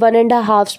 1.5